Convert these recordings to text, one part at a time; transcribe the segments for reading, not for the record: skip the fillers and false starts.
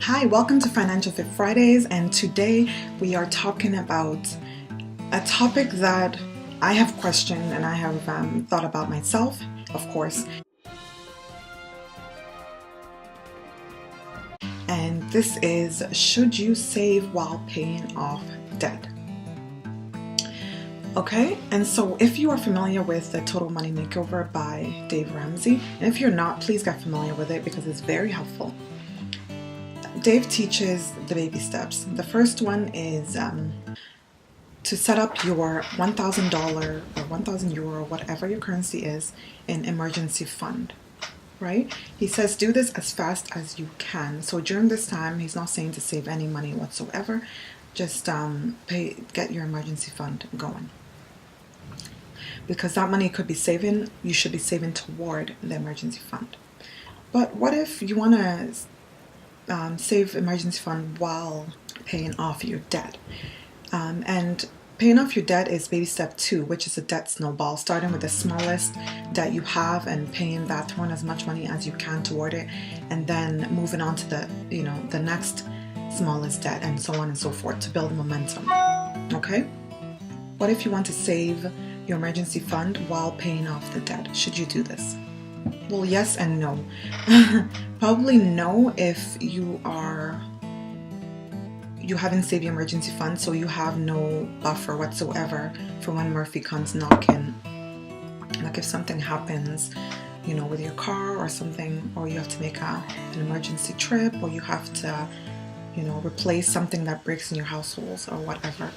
Hi, welcome to Financial Fit Fridays, and today we are talking about a topic that I have questioned and I have thought about myself, of course. And this is, should you save while paying off debt? Okay, and so if you are familiar with the Total Money Makeover by Dave Ramsey, and if you're not, please get familiar with it because it's very helpful. Dave teaches the baby steps. The first one is to set up your $1,000 or 1,000 euro, whatever your currency is, in emergency fund, right? He says do this as fast as you can. So during this time, he's not saying to save any money whatsoever. Just get your emergency fund going. Because that money could be saving, you should be saving toward the emergency fund. But what if you want to save emergency fund while paying off your debt? And paying off your debt is baby step 2, which is a debt snowball, starting with the smallest debt you have and paying that, throwing as much money as you can toward it, and then moving on to the next smallest debt, and so on and so forth, to build momentum. Okay? What if you want to save your emergency fund while paying off the debt? Should you do this? Well, yes and no. Probably no if you haven't saved your emergency fund, so you have no buffer whatsoever for when Murphy comes knocking. Like if something happens, with your car or something, or you have to make an emergency trip, or you have to, replace something that breaks in your households or whatever.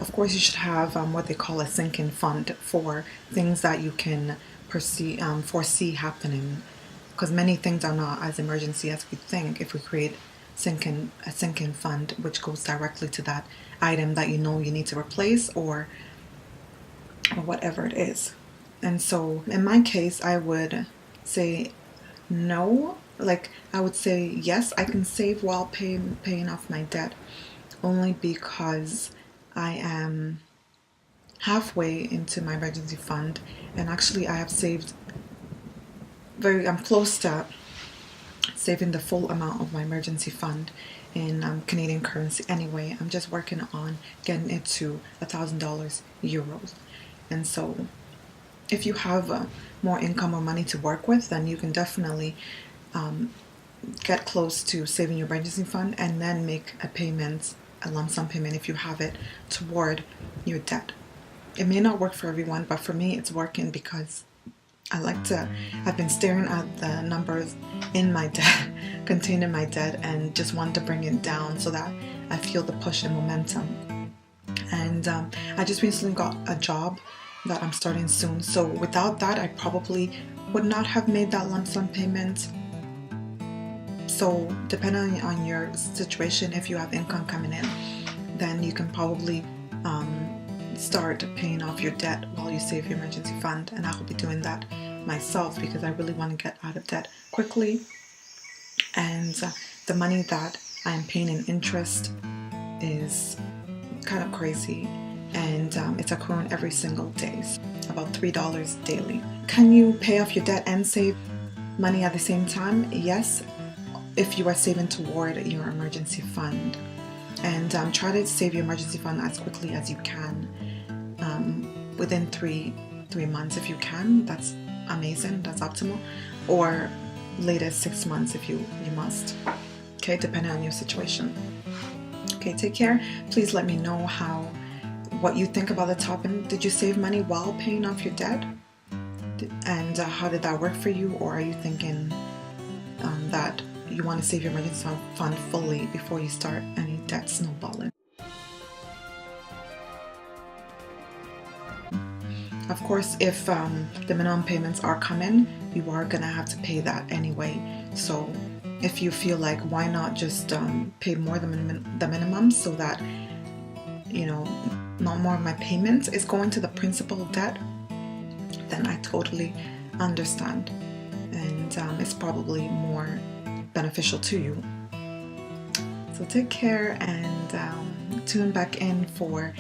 Of course, you should have what they call a sinking fund for things that you can foresee happening, because many things are not as emergency as we think if we create a sinking fund, which goes directly to that item that you need to replace or whatever it is. And so in my case, I would say no. Like, I would say yes, I can save while paying off my debt, only because I am halfway into my emergency fund, and actually I have saved I'm close to saving the full amount of my emergency fund in Canadian currency anyway. I'm just working on getting it to $1,000 euros. And so if you have more income or money to work with, then you can definitely get close to saving your emergency fund and then make a lump sum payment if you have it, toward your debt. It may not work for everyone, but for me it's working because I've been staring at the numbers in my debt, contained in my debt, and just want to bring it down so that I feel the push and momentum. And I just recently got a job that I'm starting soon, so without that I probably would not have made that lump sum payment. So depending on your situation, if you have income coming in, then you can probably start paying off your debt while you save your emergency fund. And I will be doing that myself because I really want to get out of debt quickly. And the money that I'm paying in interest is kind of crazy, and it's accruing every single day, about $3 daily. Can you pay off your debt and save money at the same time? Yes, if you are saving toward your emergency fund. And try to save your emergency fund as quickly as you can, within three months if you can. That's amazing, that's optimal. Or latest 6 months if you must. Okay, depending on your situation. Okay, take care. Please let me know what you think about the topic. Did you save money while paying off your debt? And how did that work for you? Or are you thinking that you want to save your emergency fund fully before you start any debt snowballing? Of course, if the minimum payments are coming, you are going to have to pay that anyway. So if you feel like, why not just pay more than the minimum, so that not more of my payment is going to the principal debt, then I totally understand, and it's probably more beneficial to you. So take care, and tune back in for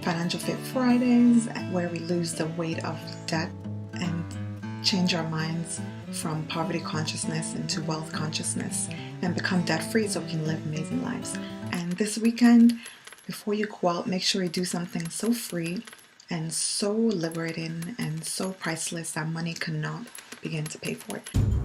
Financial Fit Fridays, where we lose the weight of debt and change our minds from poverty consciousness into wealth consciousness and become debt free so we can live amazing lives. And this weekend, before you go out, make sure you do something so free and so liberating and so priceless that money cannot begin to pay for it.